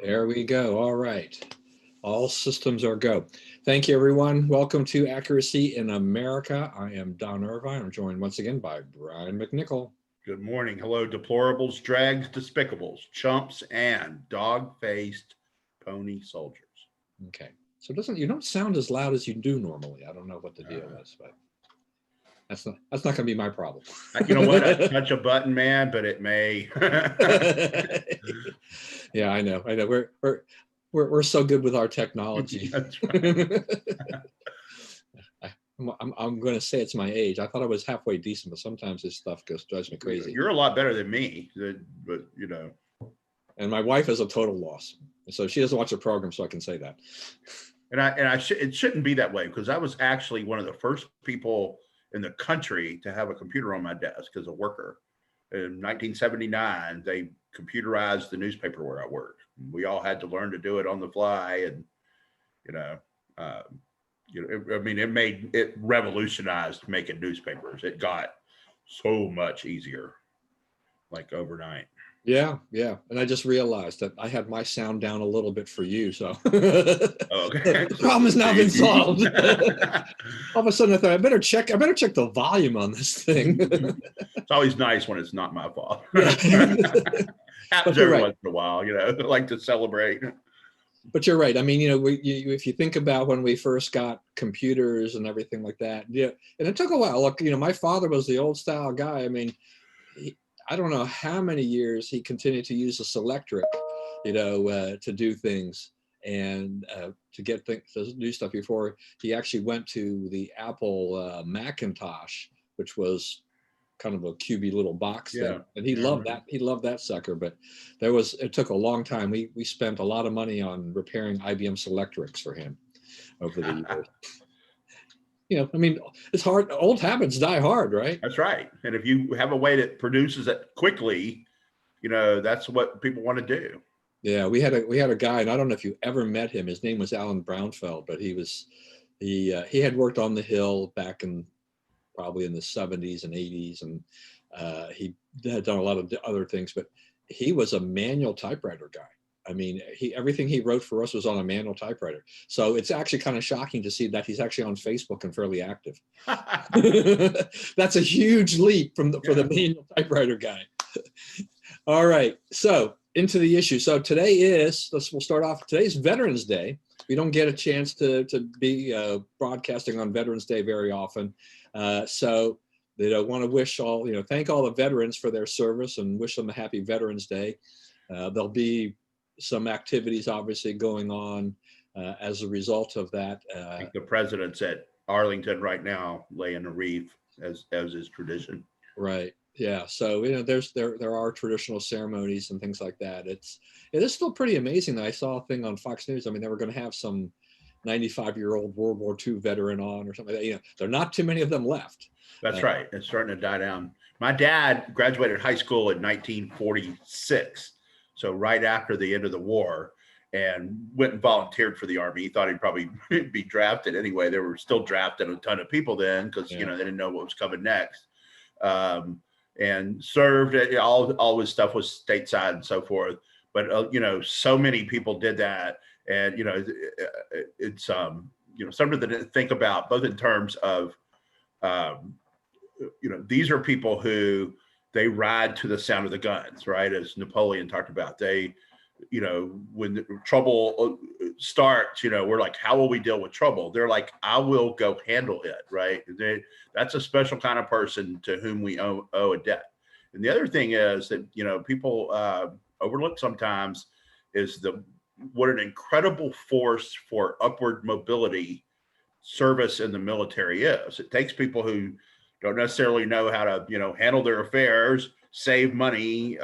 There we go. All right. All systems are go. Thank you, everyone. Welcome to Accuracy in America. I am Don Irvine. I'm joined once again by Brian McNicoll. Good morning. Hello, deplorables, drags, despicables, chumps, and dog-faced pony soldiers. Okay. So you don't sound as loud as you do normally. I don't know what the deal is, but that's not going to be my problem. You know what? I touch a button, man, but it may. Yeah, I know. We're so good with our technology. That's right. I'm going to say it's my age. I thought I was halfway decent, but sometimes this stuff drives me crazy. You're a lot better than me, but you know. And my wife is a total loss, so she doesn't watch the program, so I can say that. It shouldn't be that way, because I was actually one of the first people in the country to have a computer on my desk as a worker. In 1979, they computerized the newspaper where I worked. We all had to learn to do it on the fly, and it revolutionized making newspapers. It got so much easier, like overnight. Yeah. And I just realized that I had my sound down a little bit for you, so Okay. The problem has now been solved. All of a sudden, I thought I better check the volume on this thing. It's always nice when it's not my fault. Yeah. Happens every once in a while, I like to celebrate. But you're right. I mean, if you think about when we first got computers and everything like that, yeah, and it took a while. Look, my father was the old style guy. I mean, I don't know how many years he continued to use a Selectric, to do things and to get things, to do stuff before he actually went to the Apple Macintosh, which was kind of a cubey little box thing. And he loved that. He loved that sucker, but it took a long time. We spent a lot of money on repairing IBM Selectrics for him over the years. I mean, it's hard. Old habits die hard, right? That's right. And if you have a way that produces it quickly, that's what people want to do. Yeah, we had a guy, and I don't know if you ever met him. His name was Alan Brownfeld, but he had worked on the Hill back probably in the 70s and 80s, and he had done a lot of other things, but he was a manual typewriter guy. I mean, everything he wrote for us was on a manual typewriter. So it's actually kind of shocking to see that he's actually on Facebook and fairly active. That's a huge leap for the manual typewriter guy. All right, so into the issue. So we'll start off. Today's Veterans Day. We don't get a chance to be broadcasting on Veterans Day very often. So they want to wish thank all the veterans for their service and wish them a happy Veterans Day. There'll be some activities obviously going on as a result of that. I think the president's at Arlington right now, laying a wreath as is tradition. Right. Yeah. So there are traditional ceremonies and things like that. It is still pretty amazing that I saw a thing on Fox News. I mean, they were going to have some 95-year-old World War II veteran on or something like that. There are not too many of them left. That's right. It's starting to die down. My dad graduated high school in 1946. So right after the end of the war, and went and volunteered for the Army. He thought he'd probably be drafted anyway. They were still drafting a ton of people then because, they didn't know what was coming next. And served, all his stuff was stateside and so forth. But, so many people did that. And, it's, something to think about, both in terms of, these are people who they ride to the sound of the guns, right? As Napoleon talked about, they, when the trouble starts, we're like, how will we deal with trouble? They're like, I will go handle it, right? That's a special kind of person to whom we owe a debt. And the other thing is that, people overlook sometimes is what an incredible force for upward mobility service in the military is. It takes people who don't necessarily know how to, handle their affairs, save money,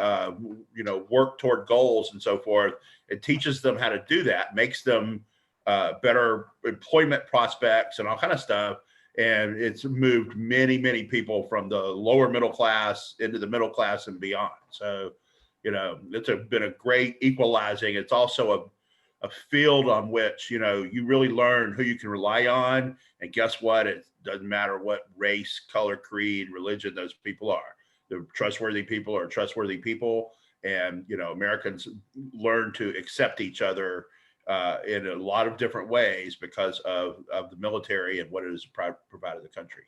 work toward goals and so forth. It teaches them how to do that, makes them better employment prospects and all kind of stuff. And it's moved many, many people from the lower middle class into the middle class and beyond. So, it's been a great equalizing. It's also a field on which, you really learn who you can rely on. And guess what? It doesn't matter what race, color, creed, religion those people are. The trustworthy people are trustworthy people. And, Americans learn to accept each other in a lot of different ways because of the military and what it has provided the country.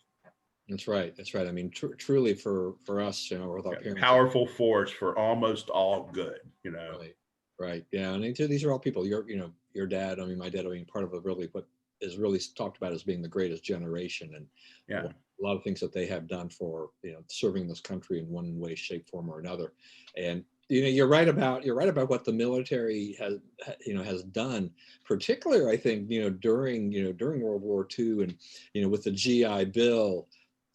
That's right. That's right. I mean, truly for us, with our parents. Powerful force for almost all good, Right. Right. Yeah. And these are all people. Your dad. I mean, my dad. I mean, part of what is really talked about as being the greatest generation, and Yeah. a lot of things that they have done for serving this country in one way, shape, form, or another. And you're right about what the military has done, particularly I think during World War II, and with the GI Bill,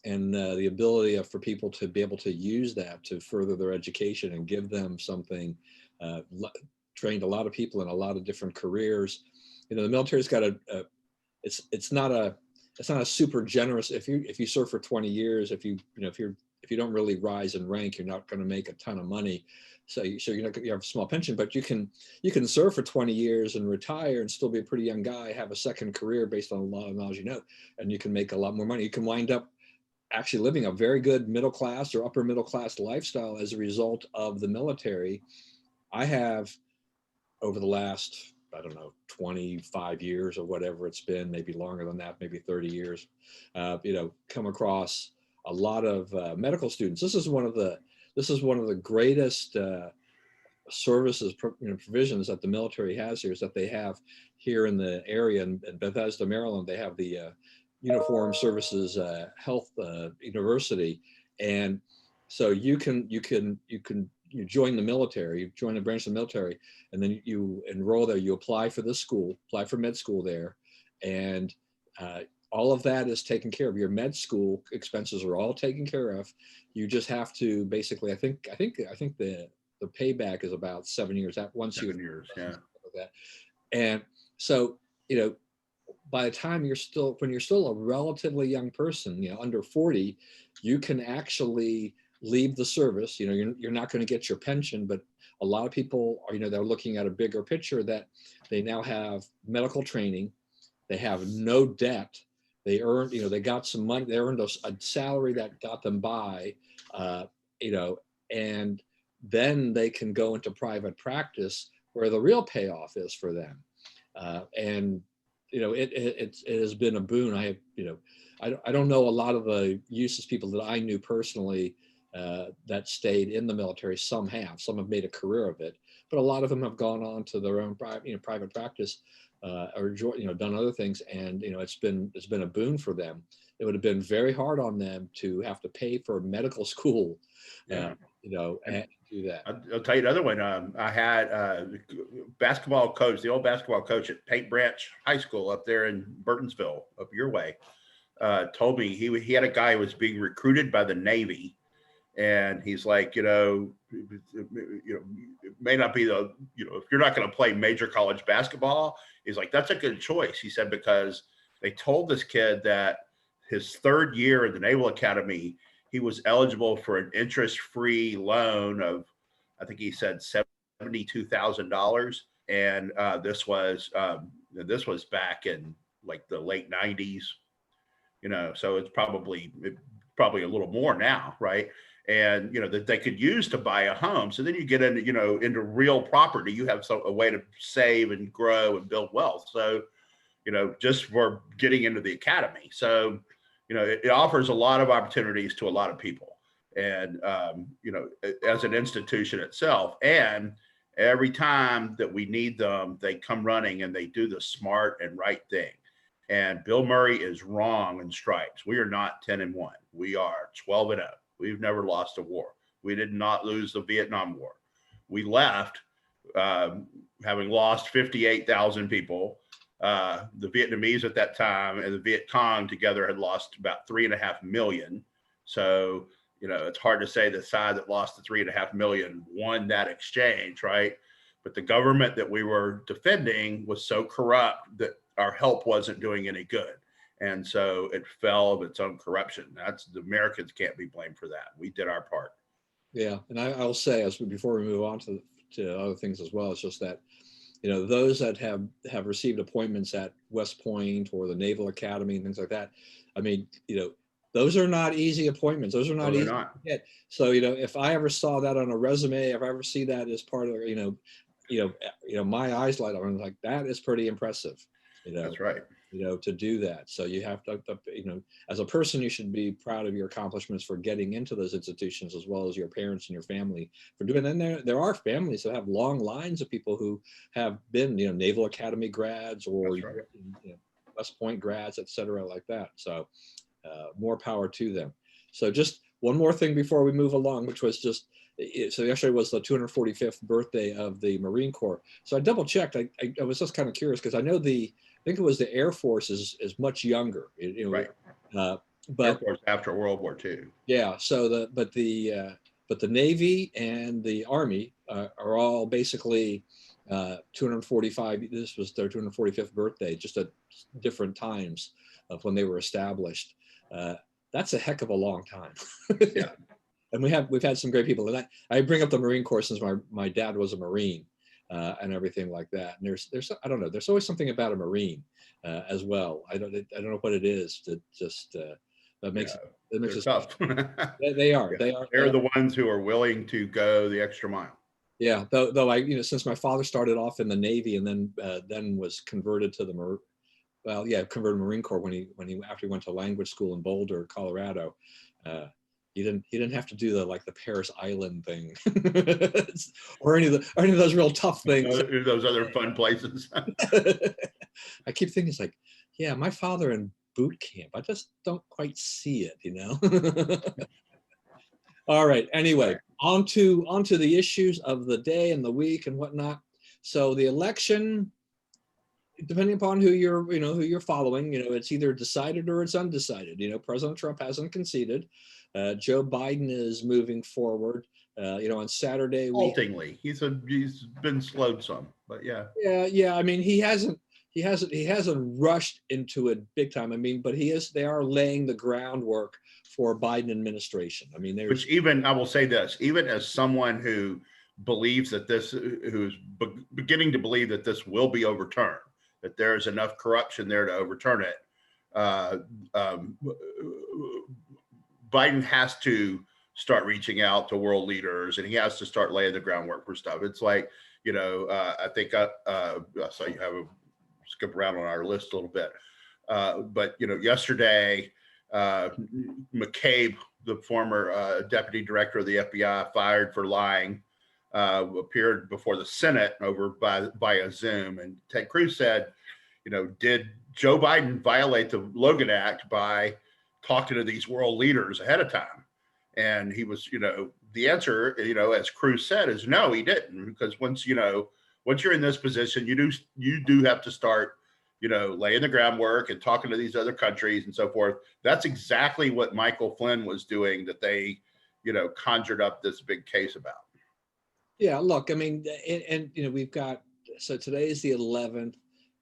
and the ability for people to be able to use that to further their education and give them something. Trained a lot of people in a lot of different careers. The military's got it's not a super generous. If you serve for 20 years, if you don't really rise in rank, you're not going to make a ton of money. So you're not, you have a small pension, but you can serve for 20 years and retire and still be a pretty young guy, have a second career based on a lot of knowledge, and you can make a lot more money. You can wind up actually living a very good middle class or upper middle class lifestyle as a result of the military. I have, over the last, I don't know, 25 years or whatever it's been, maybe longer than that, maybe 30 years, come across a lot of medical students. This is one of the greatest services, provisions that the military has here, is that they have here in the area in Bethesda, Maryland. They have the Uniform Services Health University, and so you join the military, you join a branch of the military, and then you enroll there. You apply for med school there, and all of that is taken care of. Your med school expenses are all taken care of. You just have to basically, I think the payback is about 7 years. That once 7 years, yeah. That, and so by the time when you're still a relatively young person, under 40, you can actually leave the service. You're not going to get your pension, but a lot of people are, they're looking at a bigger picture, that they now have medical training, they have no debt, they earned, they got some money, they earned a salary that got them by, and then they can go into private practice where the real payoff is for them. And it has been a boon. I don't know a lot of the useless people that I knew personally that stayed in the military. Some have made a career of it, but a lot of them have gone on to their own private practice, or done other things, and it's been a boon for them. It would have been very hard on them to have to pay for medical school, and do that. I'll tell you another one. I had a basketball coach, the old basketball coach at Paint Branch High School up there in Burtonsville, up your way, told me he had a guy who was being recruited by the Navy, and he's like, it may not be if you're not going to play major college basketball, he's like, that's a good choice. He said, because they told this kid that his third year in the Naval Academy, he was eligible for an interest-free loan of, I think he said $72,000, and this was back in like the late '90s, so it's probably a little more now, right? And that they could use to buy a home. So then you get into real property. You have a way to save and grow and build wealth. So just for getting into the academy. So it offers a lot of opportunities to a lot of people, and as an institution itself. And every time that we need them, they come running and they do the smart and right thing. And Bill Murray is wrong in stripes. We are not 10-1. We are 12-0. We've never lost a war. We did not lose the Vietnam War. We left having lost 58,000 people. The Vietnamese at that time and the Viet Cong together had lost about 3.5 million. So, it's hard to say the side that lost the 3.5 million won that exchange, right? But the government that we were defending was so corrupt that our help wasn't doing any good. And so it fell of its own corruption. The Americans can't be blamed for that. We did our part. Yeah. And I'll say, before we move on to other things as well, it's just that, those that have received appointments at West Point or the Naval Academy and things like that, I mean, those are not easy appointments. Those are No, not they're easy to not. get. So, if I ever saw that on a resume, if I ever see that as part of, my eyes light up. I'm like, that is pretty impressive, That's right. to do that. So you have to, as a person, you should be proud of your accomplishments for getting into those institutions, as well as your parents and your family for doing. And there are families that have long lines of people who have been, Naval Academy grads or That's right. West Point grads, et cetera, like that. So more power to them. So just one more thing before we move along, which was just, so yesterday was the 245th birthday of the Marine Corps. So I double checked. I was just kind of curious because I know I think it was the Air Force is much younger. Right. Air But Force after World War II. yeah, so but the Navy and the Army are all basically 245. This was their 245th birthday, just at different times of when they were established. That's a heck of a long time. Yeah. And we've had some great people. And I bring up the Marine Corps since my dad was a Marine and everything like that. And there's I don't know. There's always something about a Marine as well. I don't know what it is that just that makes it makes They're us. tough. They are. Yeah. They are. They're the ones who are willing to go the extra mile. Yeah. Though I since my father started off in the Navy and then was converted to the converted Marine Corps when he after he went to language school in Boulder, Colorado. He didn't have to do the Paris Island thing or any of those real tough things. Those other fun places. I keep thinking it's like, yeah, my father in boot camp. I just don't quite see it. All right. Anyway, on to the issues of the day and the week and whatnot. So the election, depending upon who you're following, it's either decided or it's undecided. President Trump hasn't conceded. Joe Biden is moving forward. On Saturday, Haltingly, he's been slowed some, but yeah. Yeah. I mean, he hasn't rushed into it big time. I mean, but they are laying the groundwork for Biden administration. I mean, Which even I will say this, even as someone who believes that who's beginning to believe that this will be overturned, that there's enough corruption there to overturn it. Biden has to start reaching out to world leaders, and he has to start laying the groundwork for stuff. It's like, I think I saw you have a skip around on our list a little bit. But yesterday, McCabe, the former deputy director of the FBI, fired for lying, appeared before the Senate over via Zoom. And Ted Cruz said, did Joe Biden violate the Logan Act by talking to these world leaders ahead of time? And he was, the answer, as Cruz said, is no, he didn't, because once you're in this position, you do have to start, laying the groundwork and talking to these other countries and so forth. That's exactly what Michael Flynn was doing, that they, conjured up this big case about. Yeah, look, I mean, and we've got, so today is the 11th.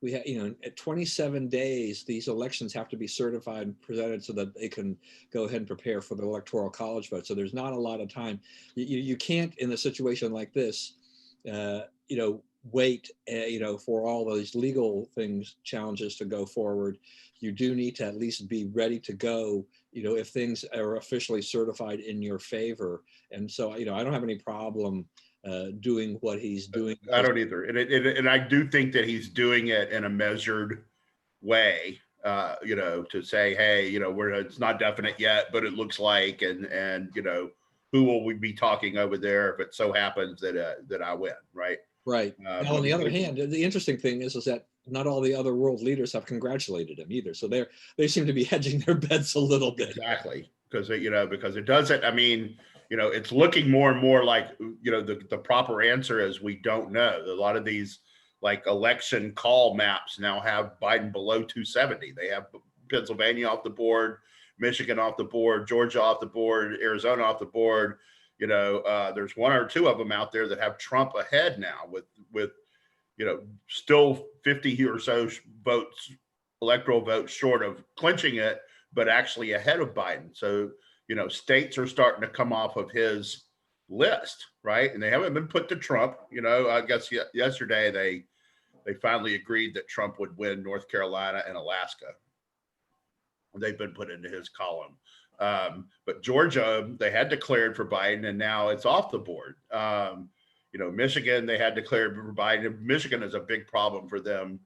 We have, at 27 days, these elections have to be certified and presented so that they can go ahead and prepare for the electoral college vote. So there's not a lot of time. You can't, in a situation like this, wait, for all those legal challenges to go forward. You do need to at least be ready to go, if things are officially certified in your favor. And so, I don't have any problem doing what he's doing. I don't either. And I do think that he's doing it in a measured way, to say, hey, it's not definite yet, but it looks like, and who will we be talking over there if it so happens that I win, right? Right. Now, on the other hand, the interesting thing is that not all the other world leaders have congratulated him either. So they seem to be hedging their bets a little bit. Exactly. Because it doesn't, I mean, it's looking more and more like, the proper answer is we don't know. A lot of these election call maps now have Biden below 270. They have Pennsylvania off the board, Michigan off the board, Georgia off the board, Arizona off the board. There's one or two of them out there that have Trump ahead now with still 50 or so votes, electoral votes short of clinching it, but actually ahead of Biden. So, states are starting to come off of his list, right? And they haven't been put to Trump. I guess yesterday they finally agreed that Trump would win North Carolina and Alaska. They've been put into his column. But Georgia, they had declared for Biden, and now it's off the board. Michigan, they had declared for Biden. Michigan is a big problem for them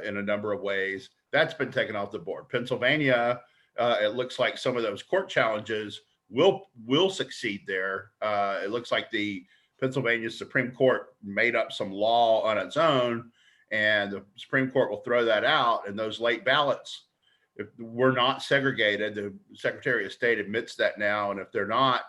in a number of ways. That's been taken off the board. Pennsylvania, it looks like some of those court challenges will succeed there. It looks like the Pennsylvania Supreme Court made up some law on its own, and the Supreme Court will throw that out. And those late ballots, if we're not segregated, the Secretary of State admits that now. And if they're not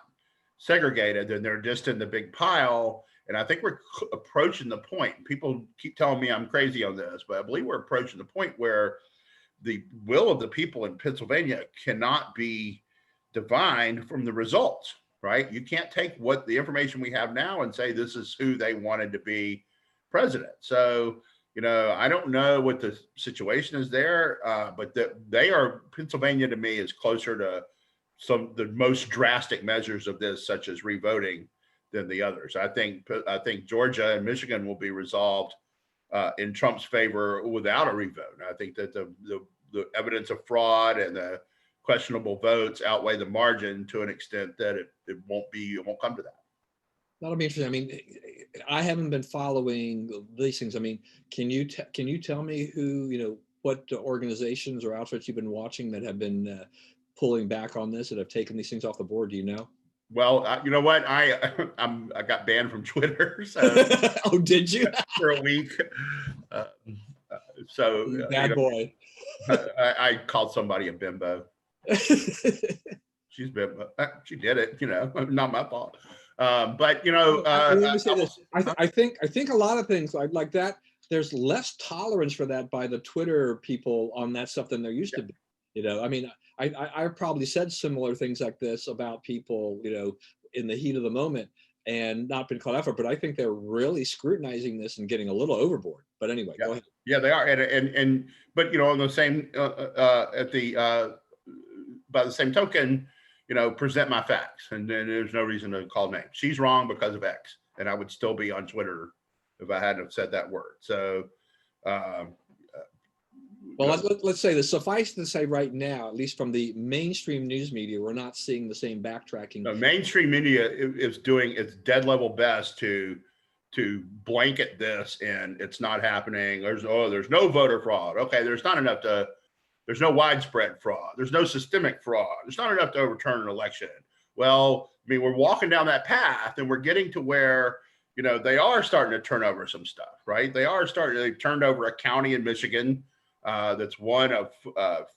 segregated, then they're just in the big pile. And I think we're approaching the point. People keep telling me I'm crazy on this, but I believe we're approaching the point where the will of the people in Pennsylvania cannot be divined from the results, right? You can't take what the information we have now and say this is who they wanted to be president. So, I don't know what the situation is there, but Pennsylvania to me is closer to the most drastic measures of this, such as revoting, than the others. I think Georgia and Michigan will be resolved in Trump's favor without a revote. I think that the evidence of fraud and the questionable votes outweigh the margin to an extent that it won't come to that. That'll be interesting. I mean, I haven't been following these things. I mean, can you tell me who, what organizations or outfits you've been watching that have been pulling back on this, that have taken these things off the board? Do you know? Well, you know what? I got banned from Twitter. So oh, did you? For a week. Bad boy. I called somebody a bimbo. She's bimbo. She did it. Not my fault. But let me say this. I think a lot of things like that. There's less tolerance for that by the Twitter people on that stuff than there used to be. I mean, I probably said similar things like this about people, in the heat of the moment and not been called out for it, but I think they're really scrutinizing this and getting a little overboard. But anyway, go ahead. Yeah, they are. But on the same, by the same token, present my facts, and then there's no reason to call names. She's wrong because of X, and I would still be on Twitter if I hadn't said that word. So, well, let's say this. Suffice to say, right now, at least from the mainstream news media, we're not seeing the same backtracking. The mainstream media is doing its dead level best to blanket this, and it's not happening. There's no voter fraud. Okay, there's no widespread fraud. There's no systemic fraud. There's not enough to overturn an election. Well, I mean, we're walking down that path, and we're getting to where they are starting to turn over some stuff, right? They've turned over a county in Michigan. That's one of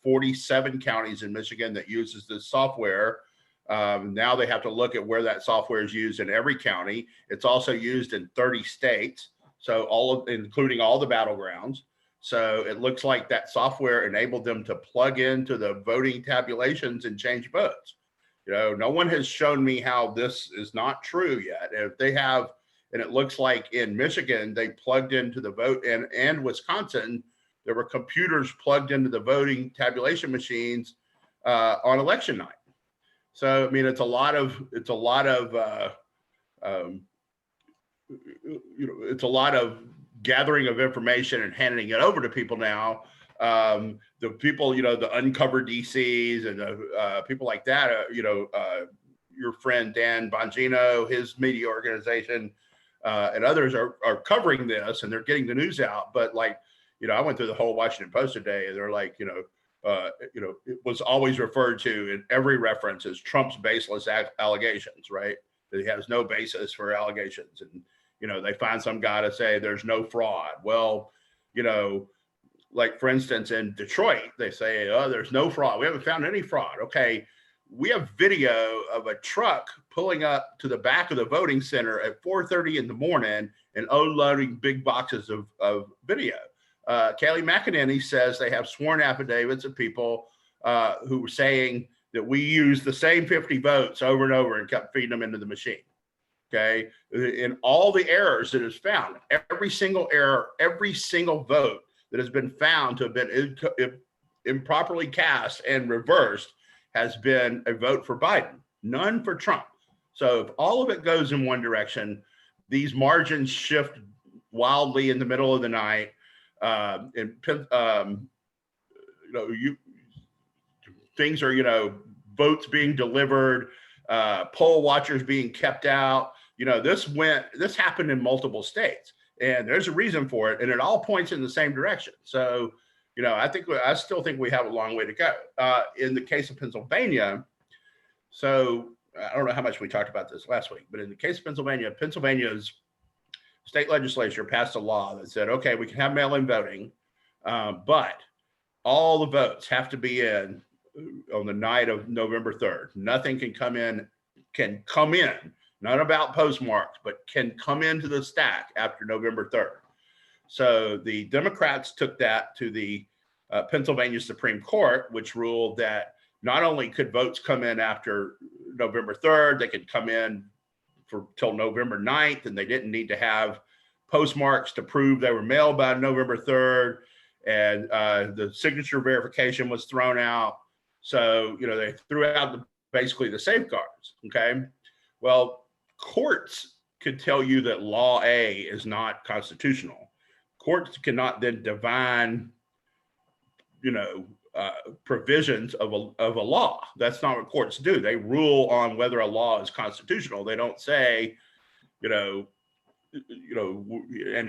47 counties in Michigan that uses this software. Now they have to look at where that software is used in every county. It's also used in 30 states, so including all the battlegrounds. So it looks like that software enabled them to plug into the voting tabulations and change votes. No one has shown me how this is not true yet. If they have, and it looks like in Michigan, they plugged into the vote, and Wisconsin, there were computers plugged into the voting tabulation machines on election night. So I mean, it's a lot of gathering of information and handing it over to people now. The people, the uncovered DCs and the people like that. Your friend Dan Bongino, his media organization, and others are covering this, and they're getting the news out. But I went through the whole Washington Post today, and they're like, it was always referred to in every reference as Trump's baseless allegations, right? That he has no basis for allegations. And, they find some guy to say there's no fraud. Well, like for instance, in Detroit, they say, oh, there's no fraud. We haven't found any fraud. Okay. We have video of a truck pulling up to the back of the voting center at 4:30 in the morning and unloading big boxes of video. Kayleigh McEnany says they have sworn affidavits of people who were saying that we used the same 50 votes over and over and kept feeding them into the machine. Okay. In all the errors that is found, every single error, every single vote that has been found to have been improperly cast and reversed has been a vote for Biden, none for Trump. So if all of it goes in one direction, these margins shift wildly in the middle of the night. Things are, votes being delivered, poll watchers being kept out. This happened in multiple states, and there's a reason for it, and it all points in the same direction. So, I still think we have a long way to go. In the case of Pennsylvania, so I don't know how much we talked about this last week, but in the case of Pennsylvania's state legislature passed a law that said, okay, we can have mail-in voting, but all the votes have to be in on the night of November 3rd. Nothing can come in, not about postmarks, but can come into the stack after November 3rd. So the Democrats took that to the Pennsylvania Supreme Court, which ruled that not only could votes come in after November 3rd, they could come in till November 9th, and they didn't need to have postmarks to prove they were mailed by November 3rd. And the signature verification was thrown out. So, they threw out basically the safeguards. Okay. Well, courts could tell you that Law A is not constitutional. Courts cannot then divine, provisions of a law. That's not what courts do. They rule on whether a law is constitutional. They don't say, and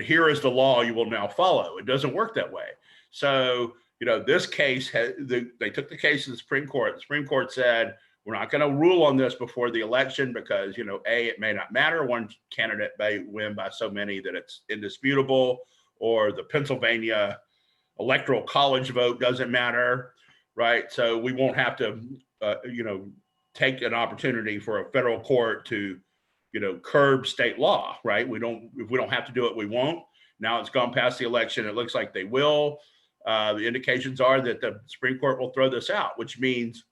here is the law you will now follow. It doesn't work that way. So, this case, they took the case to the Supreme Court. The Supreme Court said, we're not going to rule on this before the election because, it may not matter. One candidate may win by so many that it's indisputable, or the Pennsylvania electoral college vote doesn't matter, right? So we won't have to, take an opportunity for a federal court to, curb state law, right? If we don't have to do it, we won't. Now it's gone past the election. It looks like they will. The indications are that the Supreme Court will throw this out, which means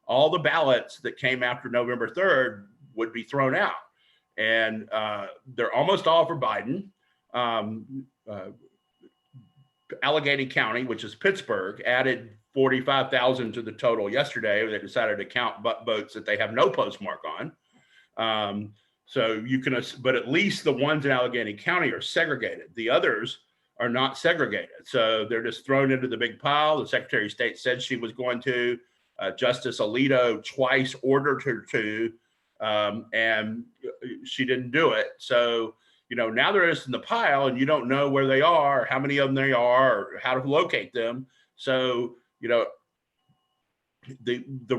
all the ballots that came after November 3rd would be thrown out. And they're almost all for Biden. Allegheny County, which is Pittsburgh, added 45,000 to the total yesterday. They decided to count votes that they have no postmark on. So you can, but at least the ones in Allegheny County are segregated. The others are not segregated. So they're just thrown into the big pile. The Secretary of State said she was going to. Justice Alito twice ordered her to, and she didn't do it. So, now they're just in the pile and you don't know where they are, how many of them they are, or how to locate them. So, the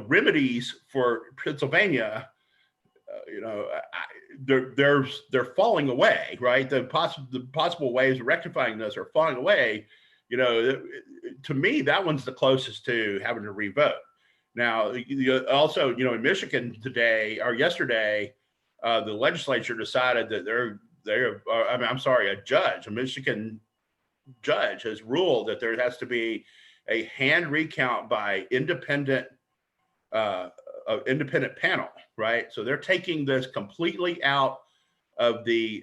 remedies for Pennsylvania, they're falling away, right? The possible ways of rectifying this are falling away. To me, that one's the closest to having to revote. Now, also, in Michigan yesterday, the legislature decided that a Michigan judge has ruled that there has to be a hand recount by independent panel, right? So they're taking this completely out of the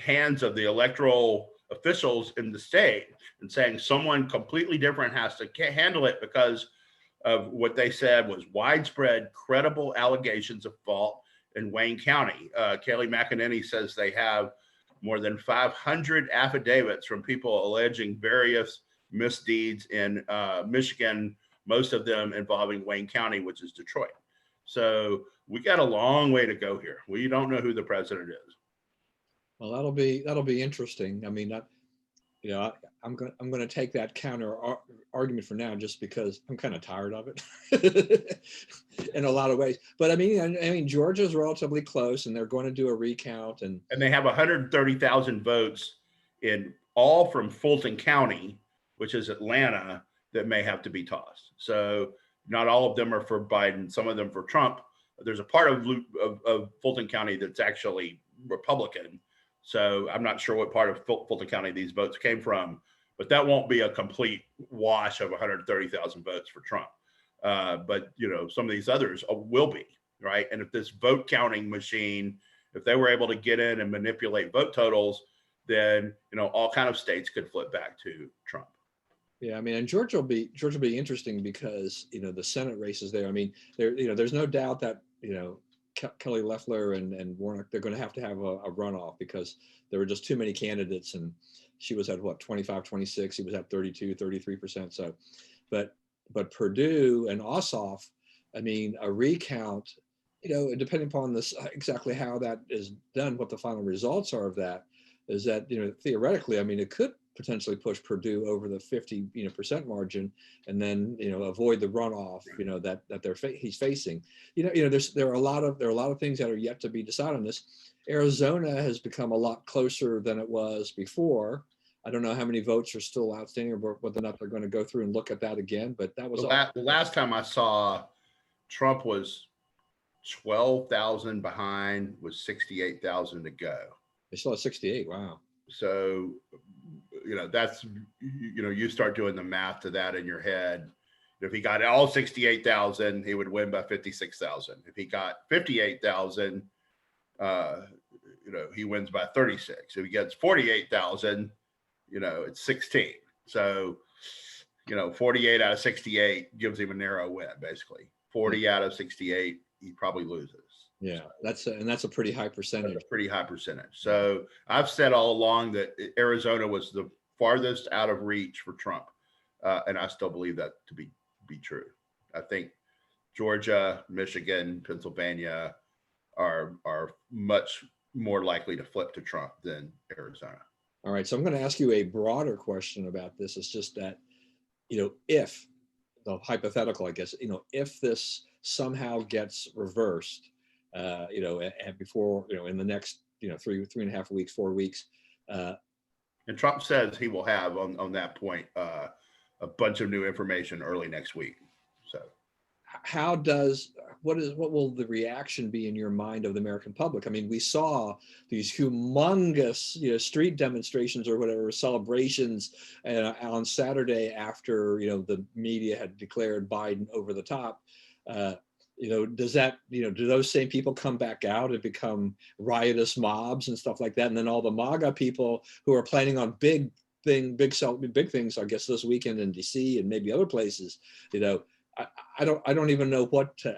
hands of the electoral officials in the state and saying someone completely different has to handle it because of what they said was widespread credible allegations of fault in Wayne County. Kelly McEnany says they have more than 500 affidavits from people alleging various misdeeds in Michigan, most of them involving Wayne County, which is Detroit. So we got a long way to go here. We don't know who the president is. Well, that'll be interesting. I mean, I'm going to take that counter argument for now, just because I'm kind of tired of it in a lot of ways. But I mean, Georgia's relatively close, and they're going to do a recount, and they have 130,000 votes in all from Fulton County, which is Atlanta, that may have to be tossed. So not all of them are for Biden. Some of them for Trump. There's a part of Fulton County that's actually Republican. So I'm not sure what part of Fulton County these votes came from, but that won't be a complete wash of 130,000 votes for Trump. But some of these others will be, right? And if this vote counting machine, if they were able to get in and manipulate vote totals, then all kind of states could flip back to Trump. Yeah, I mean, and Georgia will be interesting because the Senate races there. I mean, there's no doubt that Kelly Loeffler and Warnock, they're going to have a runoff because there were just too many candidates, and she was at 25, 26, he was at 32, 33%. So, but but Purdue and Ossoff, I mean, a recount, depending upon this exactly how that is done, what the final results are of that, is that theoretically, I mean, it could potentially push Purdue over the 50% margin, and then avoid the runoff that he's facing. There are a lot of things that are yet to be decided on this. Arizona has become a lot closer than it was before. I don't know how many votes are still outstanding, or whether or not they're going to go through and look at that again. But that was the last time I saw, Trump was 12,000 behind with 68,000 to go. They still have 68. Wow. So, that's, you start doing the math to that in your head. If he got all 68,000, he would win by 56,000. If he got 58,000, he wins by 36. If he gets 48,000, it's 16. So, 48 out of 68 gives him a narrow win, basically. 40 out of 68, he probably loses. Yeah, that's a pretty high percentage. That's a pretty high percentage. So I've said all along that Arizona was the farthest out of reach for Trump, and I still believe that to be true. I think Georgia, Michigan, Pennsylvania are much more likely to flip to Trump than Arizona. All right, so I'm going to ask you a broader question about this. It's just that, if the hypothetical, I guess, if this somehow gets reversed, and before, in the next, 3.5 weeks, 4 weeks. And Trump says he will have on that point a bunch of new information early next week. So what will the reaction be in your mind of the American public? I mean, we saw these humongous, street demonstrations or whatever, celebrations on Saturday after, the media had declared Biden over the top. Does that, do those same people come back out and become riotous mobs and stuff like that? And then all the MAGA people who are planning on big things, I guess, this weekend in DC and maybe other places, I don't even know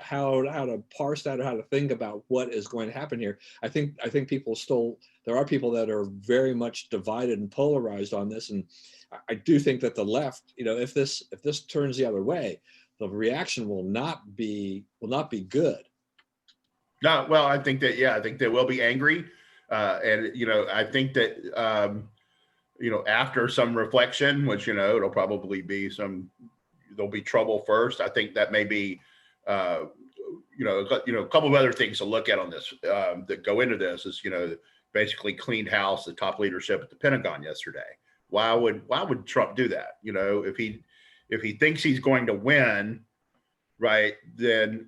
how to parse that or how to think about what is going to happen here. I think there are people that are very much divided and polarized on this. And I do think that the left, if this turns the other way, the reaction will not be good. No, well, I think they will be angry. And, I think that, after some reflection, which, it'll probably be there'll be trouble first. I think that may be, a couple of other things to look at on this that go into this is, basically cleaned house, the top leadership at the Pentagon yesterday. Why would Trump do that? If he thinks he's going to win, right, then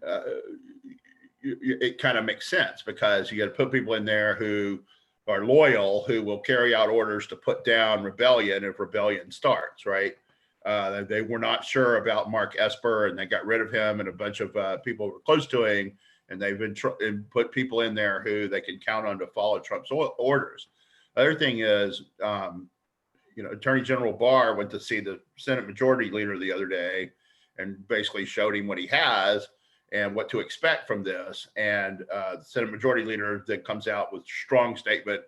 it kind of makes sense, because you got to put people in there who are loyal, who will carry out orders to put down rebellion if rebellion starts, right? They were not sure about Mark Esper, and they got rid of him, and a bunch of people were close to him, and they've been put people in there who they can count on to follow Trump's orders. Other thing is, Attorney General Barr went to see the Senate Majority Leader the other day and basically showed him what he has and what to expect from this. And the Senate Majority Leader then comes out with a strong statement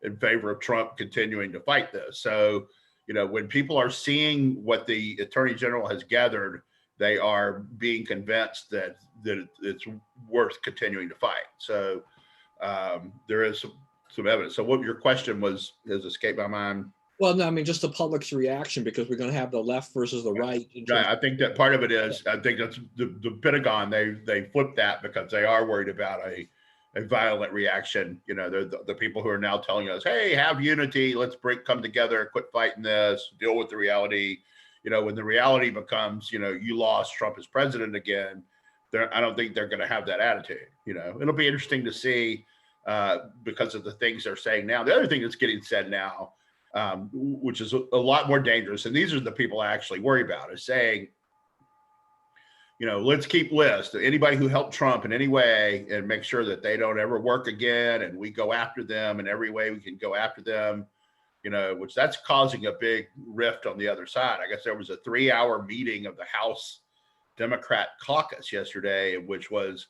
in favor of Trump continuing to fight this. So, when people are seeing what the Attorney General has gathered, they are being convinced that it's worth continuing to fight. So there is some evidence. So what your question was has escaped my mind. Well, no, I mean, just the public's reaction, because we're going to have the left versus the right. Yeah, I think that part of it is, I think that's the Pentagon, they flipped that because they are worried about a violent reaction. They're the people who are now telling us, hey, have unity, let's come together, quit fighting this, deal with the reality. When the reality becomes, you lost, Trump is president again, I don't think they're going to have that attitude. It'll be interesting to see because of the things they're saying now. The other thing that's getting said now, which is a lot more dangerous, and these are the people I actually worry about, is saying, let's keep lists. Anybody who helped Trump in any way, and make sure that they don't ever work again, and we go after them in every way we can go after them, which that's causing a big rift on the other side. I guess there was a 3-hour meeting of the House Democrat caucus yesterday, which was,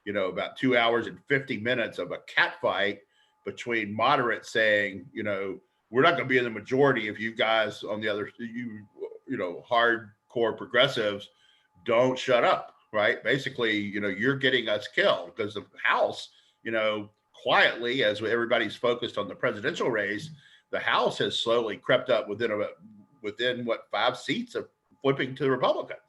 about 2 hours and 50 minutes of a catfight between moderates saying, we're not going to be in the majority if you guys on the other, hardcore progressives don't shut up, right? Basically, you're getting us killed because the House, quietly, as everybody's focused on the presidential race, the House has slowly crept up within what 5 seats of flipping to the Republicans,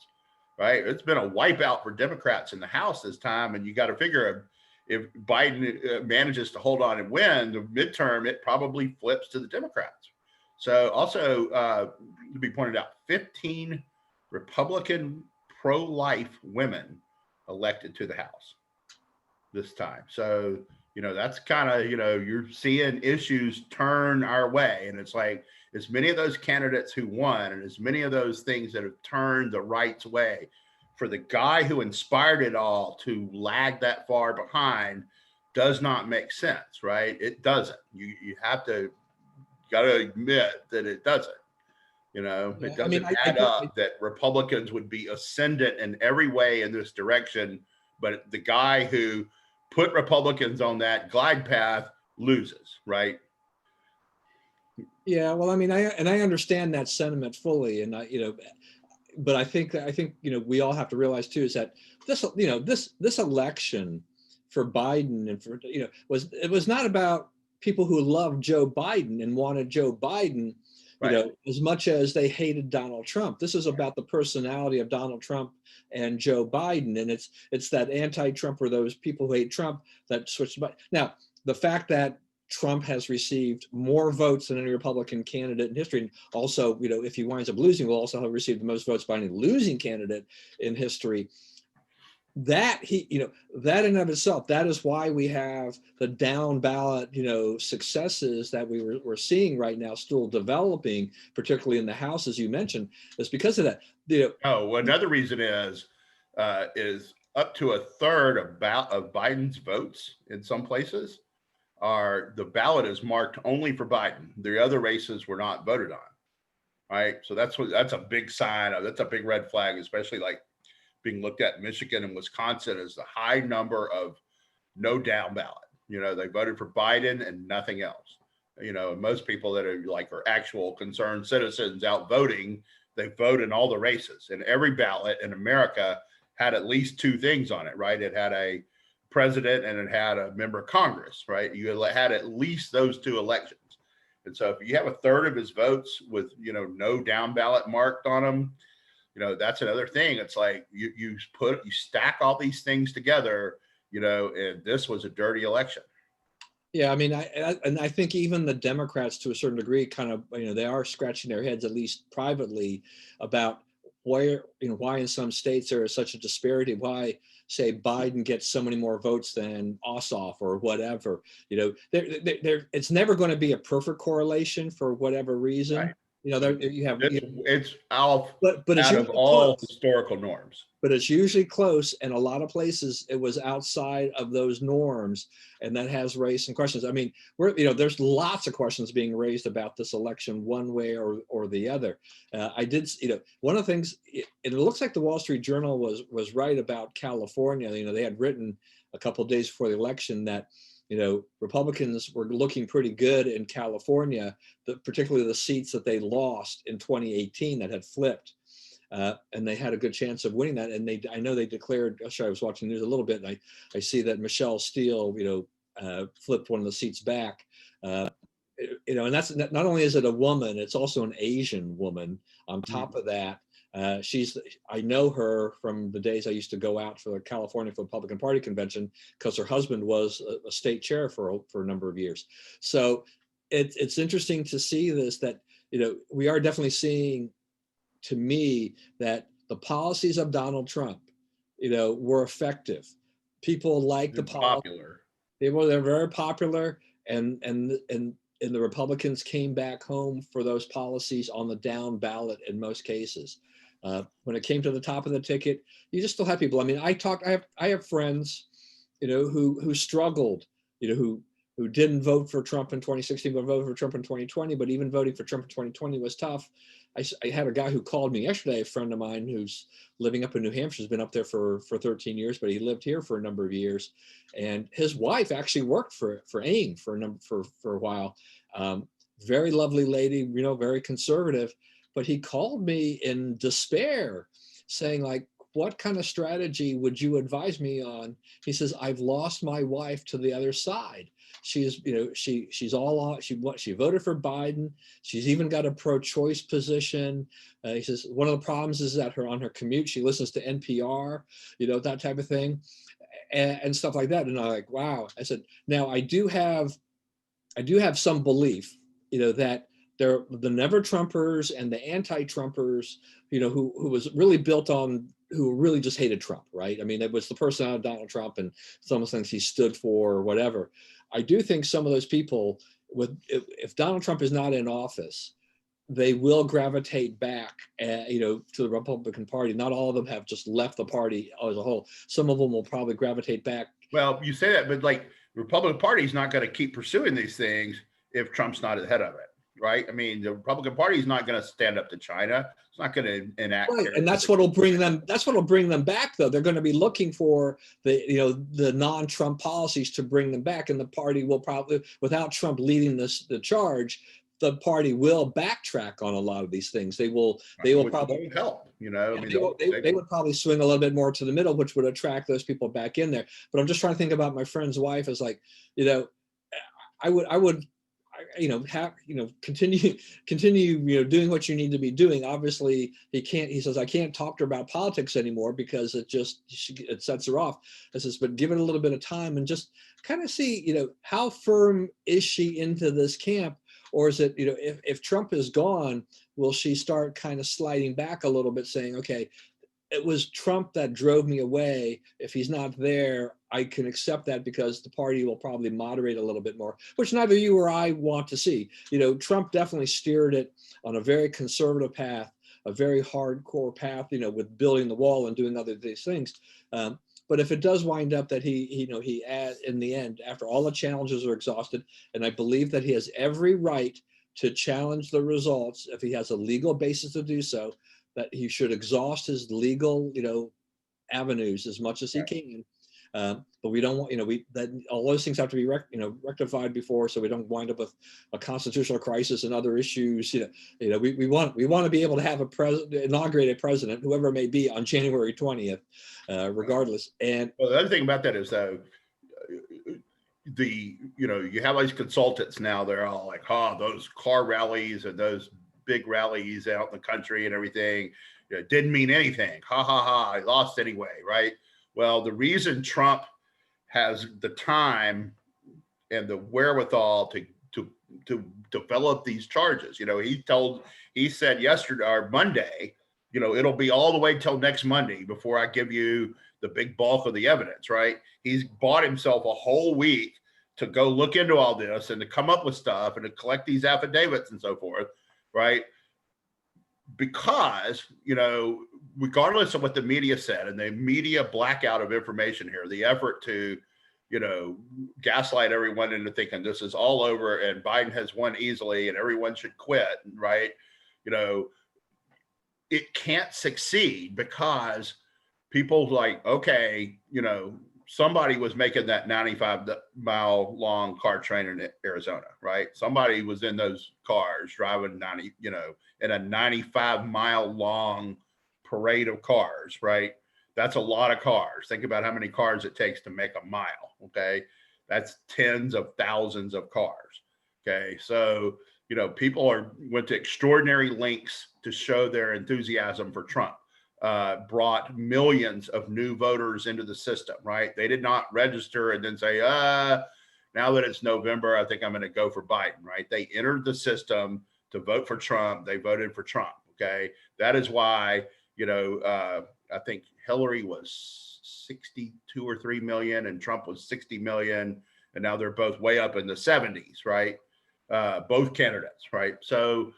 right? It's been a wipeout for Democrats in the House this time, and you got to figure if Biden manages to hold on and win the midterm, it probably flips to the Democrats. So also to be pointed out, 15 Republican pro-life women elected to the House this time. So, that's kind of, you're seeing issues turn our way. And it's like, as many of those candidates who won and as many of those things that have turned the right's way, for the guy who inspired it all to lag that far behind does not make sense, right? It doesn't. You got to admit that it doesn't. It doesn't add up that Republicans would be ascendant in every way in this direction, but the guy who put Republicans on that glide path loses, right? Yeah, well, I mean, I understand that sentiment fully, and but I think we all have to realize too is that this election for Biden and for was not about people who loved Joe Biden and wanted Joe Biden, Right. as much as they hated Donald Trump. This is about the personality of Donald Trump and Joe Biden, and it's that anti-Trump or those people who hate Trump that switched. But now the fact that Trump has received more votes than any Republican candidate in history. And also, if he winds up losing, will also have received the most votes by any losing candidate in history. That that in and of itself, that is why we have the down ballot, successes that we're seeing right now still developing, particularly in the House, as you mentioned. It's because of that. Another reason is up to a third of Biden's votes in some places the ballot is marked only for Biden. The other races were not voted on. Right. So that's a big sign that's a big red flag, especially like being looked at in Michigan and Wisconsin as the high number of no down ballot. They voted for Biden and nothing else. And most people that are actual concerned citizens out voting, they vote in all the races. And every ballot in America had at least 2 things on it, right? It had a president and it had a member of Congress, right? You had at least those 2 elections. And so if you have a third of his votes with, no down ballot marked on them, that's another thing. It's like you stack all these things together, and this was a dirty election. Yeah, I mean, I think even the Democrats, to a certain degree, kind of, they are scratching their heads, at least privately, about why in some states there is such a disparity. Why, say, Biden gets so many more votes than Ossoff or whatever. It's never going to be a perfect correlation for whatever reason. Right. It's out of all historical norms. But it's usually close, and a lot of places it was outside of those norms, and that has raised some questions. I mean, there's lots of questions being raised about this election, one way or the other. I did, one of the things. It looks like the Wall Street Journal was right about California. They had written a couple of days before the election that Republicans were looking pretty good in California, particularly the seats that they lost in 2018 that had flipped. And they had a good chance of winning that. And I know they declared, I was watching the news a little bit, and I see that Michelle Steele, flipped one of the seats back. And that's not only is it a woman, it's also an Asian woman. On top of that, I know her from the days I used to go out for the California Republican Party convention because her husband was a state chair for a number of years. So it's interesting to see this, that, we are definitely seeing, to me, that the policies of Donald Trump, were effective. People like the popular. They're very popular, and the Republicans came back home for those policies on the down ballot in most cases. When it came to the top of the ticket, you just still have people. I mean, I have friends, who struggled, who didn't vote for Trump in 2016, but voted for Trump in 2020. But even voting for Trump in 2020 was tough. I had a guy who called me yesterday, a friend of mine who's living up in New Hampshire, has been up there for 13 years, but he lived here for a number of years. And his wife actually worked for AIM for a while. Very lovely lady, very conservative. But he called me in despair, saying, like, what kind of strategy would you advise me on? He says, I've lost my wife to the other side. She's, she's all on, she voted for Biden. She's even got a pro-choice position. He says, one of the problems is that on her commute, she listens to NPR, that type of thing, and stuff like that. And I'm like, wow. I said, now I do have some belief, that the never Trumpers and the anti-Trumpers, who was really built on, who really just hated Trump, right? I mean, it was the personality of Donald Trump and some of the things he stood for or whatever. I do think some of those people, if Donald Trump is not in office, they will gravitate back, to the Republican Party. Not all of them have just left the party as a whole. Some of them will probably gravitate back. Well, you say that, but like the Republican Party is not going to keep pursuing these things if Trump's not ahead of it, right? I mean, the Republican Party is not going to stand up to China. It's not going to enact. Right, and that's what'll bring them. That's what'll bring them back, though. They're going to be looking for the non-Trump policies to bring them back, and the party will probably, without Trump leading the charge, the party will backtrack on a lot of these things. They will probably help. They would probably swing a little bit more to the middle, which would attract those people back in there. But I'm just trying to think about my friend's wife as like, I would continue doing what you need to be doing. Obviously he says I can't talk to her about politics anymore because it sets her off. I says, but give it a little bit of time and just kind of see, how firm is she into this camp? Or is it, if Trump is gone, will she start kind of sliding back a little bit, saying, okay, it was Trump that drove me away. If he's not there, I can accept that because the party will probably moderate a little bit more, which neither you or I want to see. Trump definitely steered it on a very conservative path, a very hardcore path, with building the wall and doing other these things. But if it does wind up that he in the end, after all the challenges are exhausted, and I believe that he has every right to challenge the results if he has a legal basis to do so, that he should exhaust his legal, avenues as much as he can. But we don't want, that all those things have to be rectified before, so we don't wind up with a constitutional crisis and other issues. We want to be able to have inaugurate a president, whoever it may be, on January 20th, regardless. And the other thing about that is though, you have these consultants now. They're all like, those car rallies and those big rallies out in the country and everything, didn't mean anything. I lost anyway, right? Well, the reason Trump has the time and the wherewithal to develop these charges, he said yesterday or Monday, it'll be all the way till next Monday before I give you the big bulk of the evidence, right? He's bought himself a whole week to go look into all this and to come up with stuff and to collect these affidavits and so forth, right? Because, regardless of what the media said and the media blackout of information here, the effort to, gaslight everyone into thinking this is all over and Biden has won easily and everyone should quit, right? It can't succeed because people like, okay, somebody was making that 95-mile long car train in Arizona, right? Somebody was in those cars driving 90, in a 95-mile long parade of cars, right? That's a lot of cars. Think about how many cars it takes to make a mile, okay? That's tens of thousands of cars, okay? So, people went to extraordinary lengths to show their enthusiasm for Trump. Brought millions of new voters into the system, right? They did not register and then say, now that it's November, I think I'm going to go for Biden, right? They entered the system to vote for Trump. They voted for Trump, okay? That is why, I think Hillary was 62 or 3 million and Trump was 60 million. And now they're both way up in the 70s, right? Both candidates, right? So,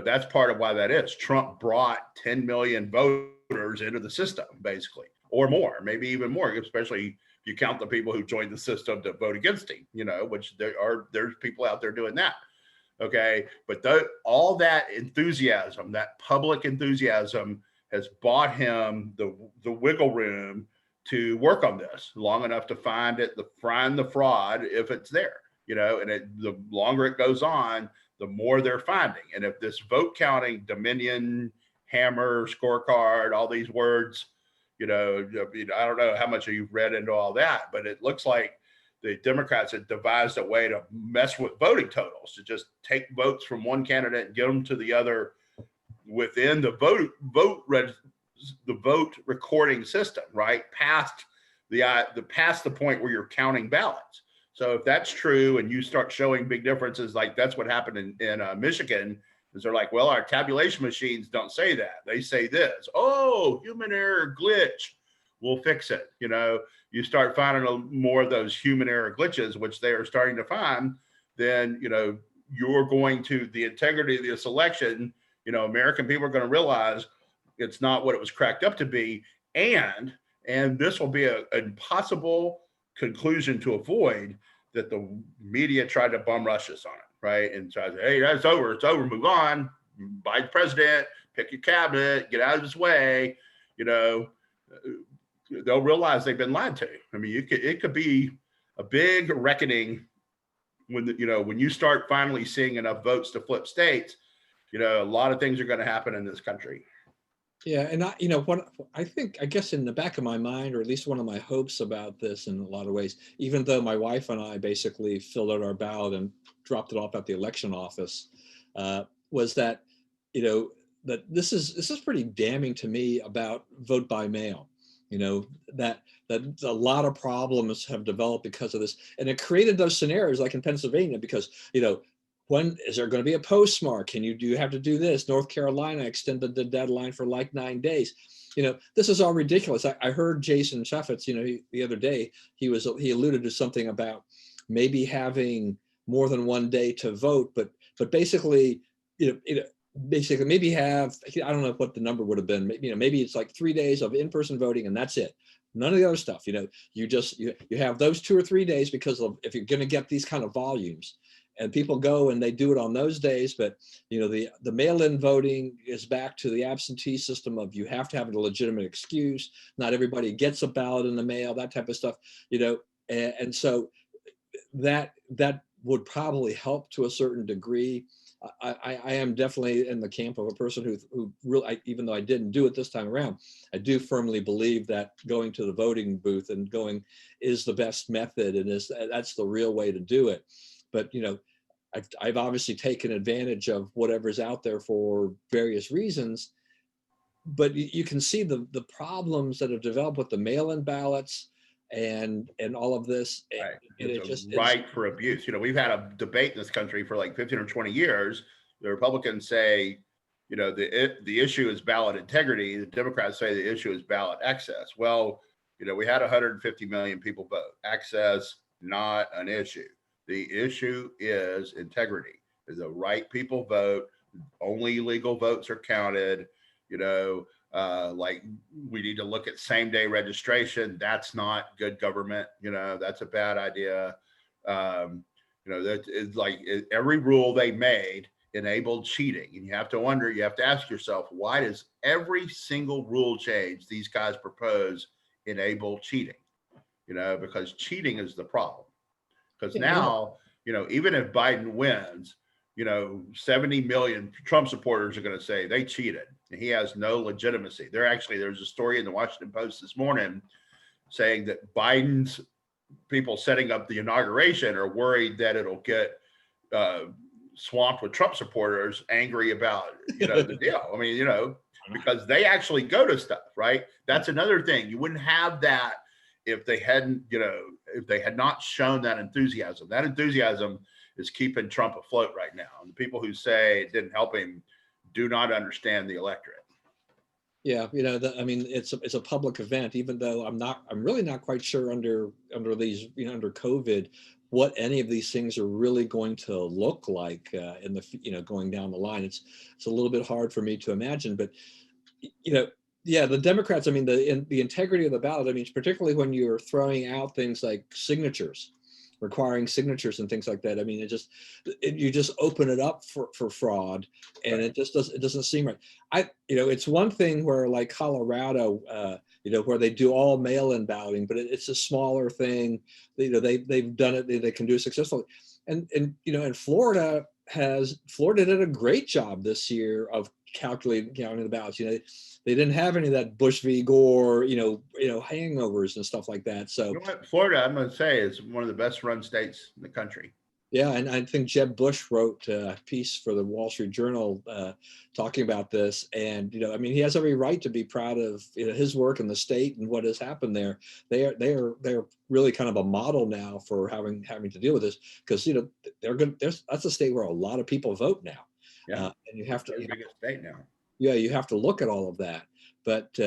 that's part of why that is. Trump brought 10 million voters into the system, basically, or more, maybe even more, especially if you count the people who joined the system to vote against him, which there's people out there doing that. Okay. But all that enthusiasm, that public enthusiasm has bought him the wiggle room to work on this long enough to find the fraud if it's there, and the longer it goes on, the more they're finding. And if this vote counting, Dominion, hammer, scorecard, all these words, You know, I mean, I don't know how much you've read into all that, but it looks like the Democrats had devised a way to mess with voting totals, to just take votes from one candidate and get them to the other within the vote recording system, right? Past the point where you're counting ballots. So if that's true, and you start showing big differences, like that's what happened in Michigan, is they're like, well, our tabulation machines don't say that. They say this. Oh, human error glitch. We'll fix it. You know, you start finding more of those human error glitches, which they are starting to find, then, you know, you're going to the integrity of this election. You know, American people are going to realize it's not what it was cracked up to be. And this will be an impossible conclusion to avoid, that the media tried to bum rush us on it. Right. And so I said, hey, that's over. It's over. Move on. Biden president, pick your cabinet, get out of his way. You know, they'll realize they've been lied to. I mean, it could be a big reckoning when when you start finally seeing enough votes to flip states. You know, a lot of things are going to happen in this country. Yeah, and what I think, I guess in the back of my mind, or at least one of my hopes about this in a lot of ways, even though my wife and I basically filled out our ballot and dropped it off at the election office, was that, that this is pretty damning to me about vote by mail. That a lot of problems have developed because of this, and it created those scenarios like in Pennsylvania, because when is there going to be a postmark? Do you have to do this? North Carolina extended the deadline for like 9 days. This is all ridiculous. I heard Jason Chaffetz, the other day, he alluded to something about maybe having more than 1 day to vote, but basically, basically maybe have, I don't know what the number would have been. Maybe it's like 3 days of in-person voting and that's it. None of the other stuff. You have those 2 or 3 days, because if you're going to get these kind of volumes. And people go and they do it on those days, but the mail-in voting is back to the absentee system of, you have to have a legitimate excuse. Not everybody gets a ballot in the mail, that type of stuff. And so that would probably help to a certain degree. I am definitely in the camp of a person who really, even though I didn't do it this time around, I do firmly believe that going to the voting booth and going is the best method, and that's the real way to do it. But I've obviously taken advantage of whatever's out there for various reasons. But you can see the problems that have developed with the mail-in ballots and all of this. Right. And it's just right for abuse. We've had a debate in this country for like 15 or 20 years. The Republicans say, the issue is ballot integrity. The Democrats say the issue is ballot access. Well, we had 150 million people vote. Access, not an issue. The issue is integrity. The right people vote. Only legal votes are counted. Like we need to look at same-day registration. That's not good government. That's a bad idea. That is like every rule they made enabled cheating. And you have to ask yourself, why does every single rule change these guys propose enable cheating? Because cheating is the problem. Because now, even if Biden wins, 70 million Trump supporters are going to say they cheated. And he has no legitimacy. There's a story in the Washington Post this morning saying that Biden's people setting up the inauguration are worried that it'll get swamped with Trump supporters angry about, the deal. I mean, because they actually go to stuff, right? That's another thing. You wouldn't have that if they hadn't, if they had not shown that enthusiasm. That enthusiasm is keeping Trump afloat right now. And the people who say it didn't help him do not understand the electorate. Yeah, it's a public event, even though I'm really not quite sure under these, under COVID, what any of these things are really going to look like in the, going down the line. It's a little bit hard for me to imagine, but, yeah, the Democrats, the integrity of the ballot, particularly when you're throwing out things like signatures, requiring signatures and things like that. You just open it up for fraud, and it doesn't seem right. It's one thing where like Colorado, where they do all mail-in balloting, but it's a smaller thing. They've done it, they can do it successfully. And in Florida, Florida did a great job this year of counting the ballots. They didn't have any of that Bush v. Gore, hangovers and stuff like that. So, You know what? Florida, I'm going to say, is one of the best run states in the country. yeah, and I think Jeb Bush wrote a piece for the Wall Street Journal talking about this, and he has every right to be proud of his work in the state and what has happened there. They're really kind of a model now for having to deal with this, because that's a state where a lot of people vote now. Yeah, and you have to the biggest state now. Yeah, you have to look at all of that. But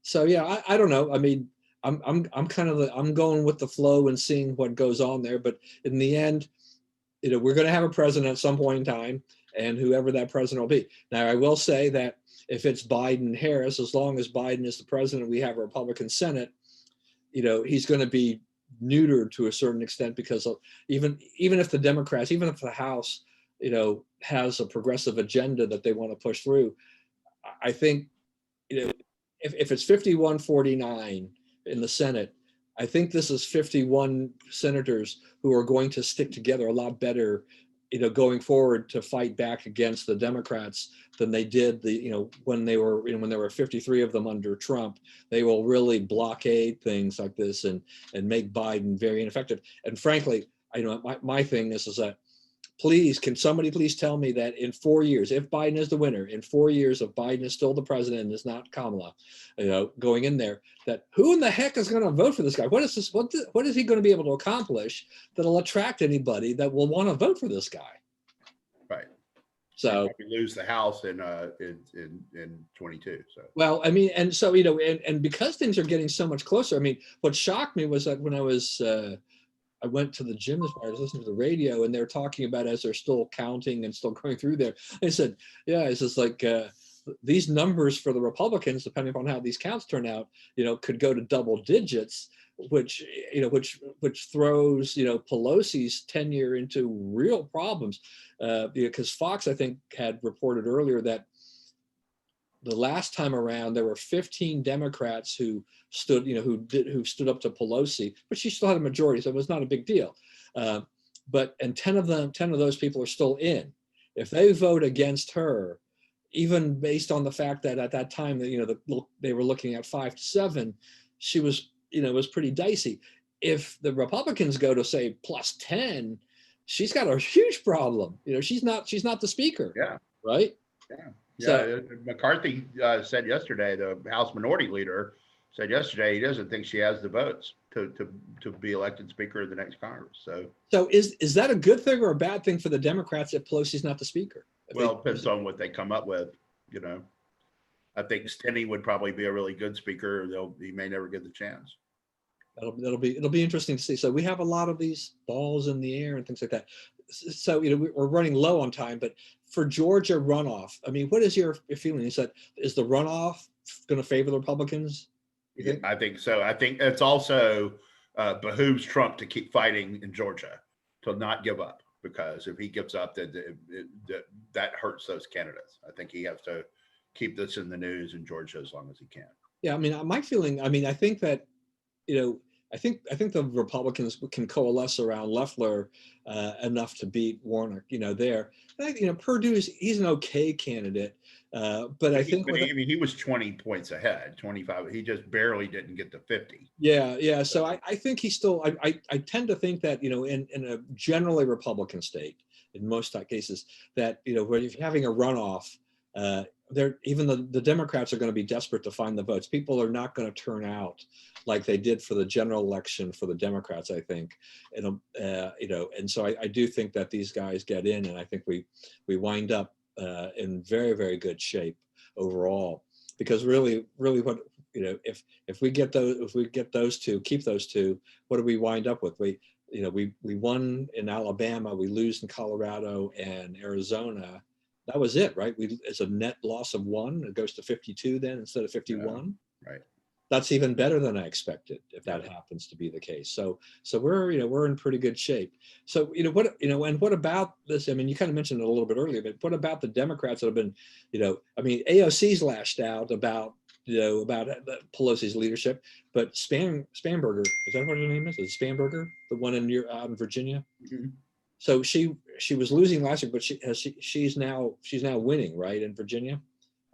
so yeah, I don't know. I mean, I'm kind of I'm going with the flow and seeing what goes on there. But in the end, we're going to have a president at some point in time, and whoever that president will be. Now, I will say that if it's Biden Harris, as long as Biden is the president, we have a Republican Senate, he's going to be neutered to a certain extent, because even if the Democrats, even if the House, has a progressive agenda that they want to push through, I think, if it's 51-49 in the Senate, I think this is 51 senators who are going to stick together a lot better, going forward to fight back against the Democrats than they did when there were 53 of them under Trump. They will really blockade things like this and make Biden very ineffective. And frankly, my thing is that, can somebody please tell me that in 4 years, if Biden is the winner, in 4 years, if Biden is still the president and is not Kamala, going in there, that who in the heck is going to vote for this guy? What is he going to be able to accomplish that'll attract anybody that will want to vote for this guy? Right. So we lose the House in 22. So well, I mean, and so and because things are getting so much closer. I mean, what shocked me was that when I went to the gym this morning, I was listening to the radio, and they're talking about, as they're still counting and still going through there. They said, yeah, it's just like these numbers for the Republicans, depending upon how these counts turn out, could go to double digits, which throws, Pelosi's tenure into real problems. Because Fox, I think, had reported earlier that the last time around, there were 15 Democrats who stood, who stood up to Pelosi, but she still had a majority, so it was not a big deal. And 10 of those people are still in. If they vote against her, even based on the fact that at that time that they were looking at 5 to 7, she was, it was pretty dicey. If the Republicans go to say plus 10, she's got a huge problem. She's not the speaker. Yeah. Right. Yeah. So, yeah, McCarthy said yesterday, the House Minority Leader said yesterday, he doesn't think she has the votes to be elected Speaker of the next Congress. So is that a good thing or a bad thing for the Democrats if Pelosi's not the Speaker? Well, it depends on what they come up with. I think Stinney would probably be a really good Speaker. He may never get the chance. It'll be interesting to see. So we have a lot of these balls in the air and things like that. So we're running low on time, but for Georgia runoff, I mean, what is your feeling? Is the runoff going to favor the Republicans? Yeah, I think so. I think it's also behooves Trump to keep fighting in Georgia, to not give up, because if he gives up, that hurts those candidates. I think he has to keep this in the news in Georgia as long as he can. Yeah, I mean, my feeling, I think that, I think the Republicans can coalesce around Loeffler enough to beat Warnock, there. Perdue's, he's an okay candidate, but I think he was 20 points ahead, 25. He just barely didn't get to 50. Yeah. So I think he's still. I tend to think that in a generally Republican state, in most cases, that where you're having a runoff, even the Democrats are going to be desperate to find the votes. People are not going to turn out like they did for the general election for the Democrats, I think. And so I do think that these guys get in, and I think we wind up in very, very good shape overall, because really what if we get those two, keep those two, what do we wind up with? We won in Alabama, we lose in Colorado and Arizona. That was it, right? It's a net loss of 1. It goes to 52 then instead of 51. Yeah, right. That's even better than I expected, if that happens to be the case. So we're in pretty good shape. So and what about this? I mean, you kind of mentioned it a little bit earlier, but what about the Democrats that have been, AOC's lashed out about Pelosi's leadership, but Spanberger, is that what her name is? Is it Spanberger, the one out in Virginia? Mm-hmm. So she was losing last year, but she's now winning, right, in Virginia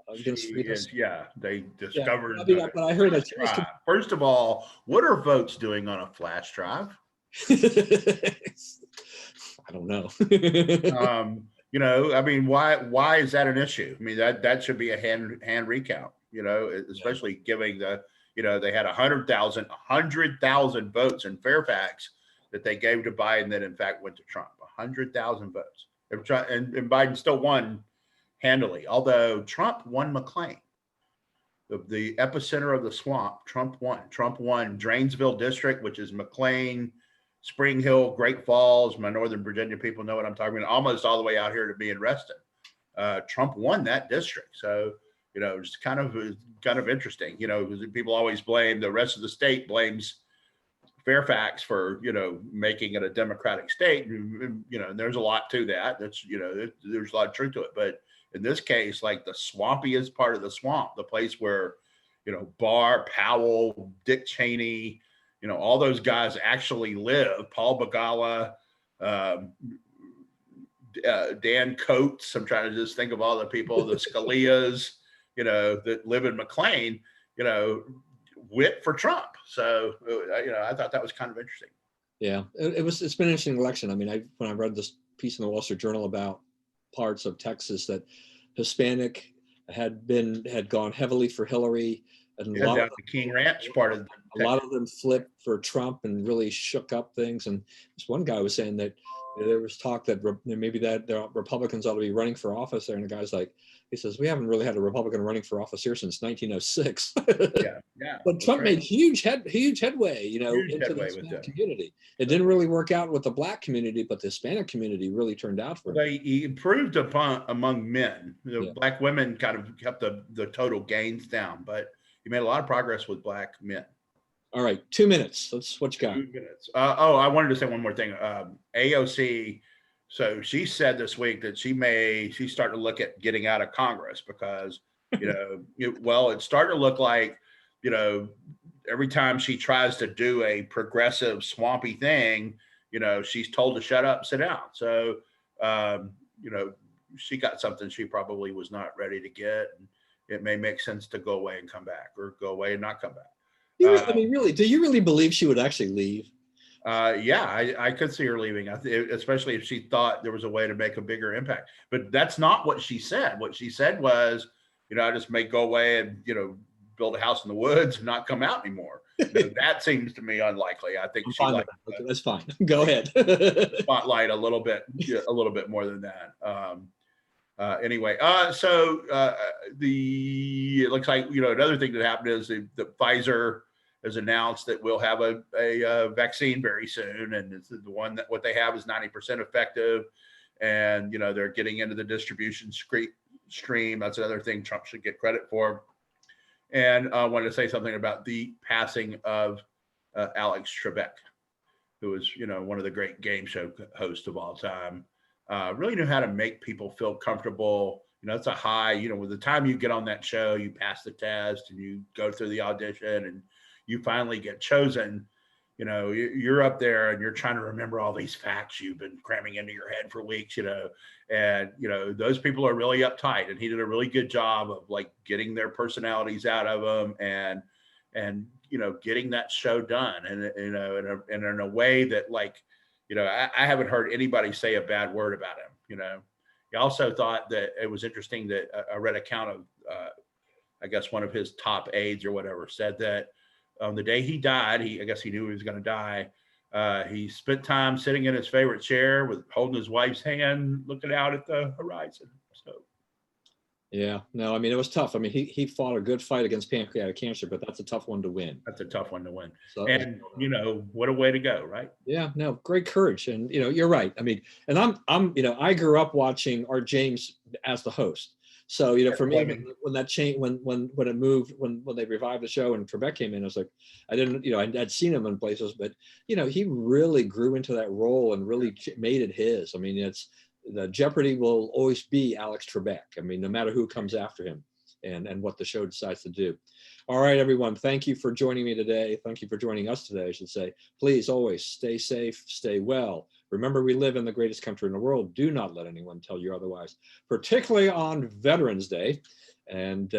against She Rita. is, yeah. They Yeah, discovered I mean, the but I heard flash that she was. drive. First of all, what are votes doing on a flash drive? I don't know. You know, I mean, why is that an issue? I mean, that should be a hand recount. You know, especially giving the, you know, they had 100,000 votes in Fairfax that they gave to Biden that in fact went to Trump. 100,000 votes, and Biden still won handily. Although Trump won McLean, the epicenter of the swamp. Trump won. Trump won Drainsville district, which is McLean, Spring Hill, Great Falls. My Northern Virginia people know what I'm talking about. Almost all the way out here to being Reston. Trump won that district. So, you know, it's kind of interesting. You know, people always blame the rest of the state blames Fairfax for, you know, making it a Democratic state. You know, and there's a lot to that. That's, you know, there's a lot of truth to it. But in this case, like the swampiest part of the swamp, the place where, you know, Barr, Powell, Dick Cheney, you know, all those guys actually live. Paul Begala, Dan Coates. I'm trying to just think of all the people, the Scalias, you know, that live in McLean, you know, wit for Trump. So, you know, I thought that was kind of interesting. Yeah, it's been an interesting election. I mean, when I read this piece in the Wall Street Journal about parts of Texas that Hispanic had gone heavily for Hillary, and Yeah, down the King Ranch part of a lot of them flipped for Trump and really shook up things. And this one guy was saying that there was talk that maybe that the Republicans ought to be running for office there. And the guy's like, he says, we haven't really had a Republican running for office here since 1906. Yeah. But Trump made huge headway, you know, into the Hispanic community. It didn't really work out with the Black community, but the Hispanic community really turned out for him. He improved among men. Black women kind of kept the total gains down, but he made a lot of progress with Black men. All right, 2 minutes. That's what you got. 2 minutes. I wanted to say one more thing. AOC. So she said this week that she's starting to look at getting out of Congress because, you know, it's starting to look like, you know, every time she tries to do a progressive swampy thing, you know, she's told to shut up, sit down. So, you know, she got something she probably was not ready to get. And it may make sense to go away and come back, or go away and not come back. I mean, really, do you really believe she would actually leave? Yeah, I could see her leaving, especially if she thought there was a way to make a bigger impact. But that's not what she said. What she said was, you know, I just may go away and, you know, build a house in the woods and not come out anymore. You know, that seems to me unlikely. I think she liked that. That's fine. Go ahead. Spotlight a little bit more than that. Anyway, so it looks like, you know, another thing that happened is the Pfizer has announced that we'll have a vaccine very soon, and it's the one that what they have is 90% effective, and you know they're getting into the distribution stream. That's another thing Trump should get credit for. And I wanted to say something about the passing of Alex Trebek, who was, you know, one of the great game show hosts of all time. Really knew how to make people feel comfortable. You know, it's a high, you know, with the time you get on that show, you pass the test and you go through the audition and you finally get chosen. You know, you're up there and you're trying to remember all these facts you've been cramming into your head for weeks, you know, and, you know, those people are really uptight, and he did a really good job of like getting their personalities out of them and, you know, getting that show done. And, you know, in a way that, like, you know, I haven't heard anybody say a bad word about him. You know, he also thought that it was interesting that I read an account of, I guess one of his top aides or whatever said that on the day he died, I guess he knew he was going to die. He spent time sitting in his favorite chair with holding his wife's hand, looking out at the horizon. So, yeah, no, I mean, it was tough. I mean, he fought a good fight against pancreatic cancer, but that's a tough one to win. That's a tough one to win. So, and, you know, what a way to go, right? Yeah, no, great courage. And, you know, you're right. I mean, and I'm, you know, I grew up watching Art James as the host. So, you know, for me, when that changed, when it moved, when they revived the show and Trebek came in, I was like, I didn't, you know, I'd seen him in places, but, you know, he really grew into that role and really made it his. I mean, the Jeopardy will always be Alex Trebek. I mean, no matter who comes after him and what the show decides to do. All right, everyone. Thank you for joining me today. Thank you for joining us today, I should say. Please always stay safe, stay well, Remember, we live in the greatest country in the world. Do not let anyone tell you otherwise, particularly on Veterans Day. And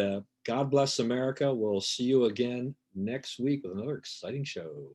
God bless America. We'll see you again next week with another exciting show.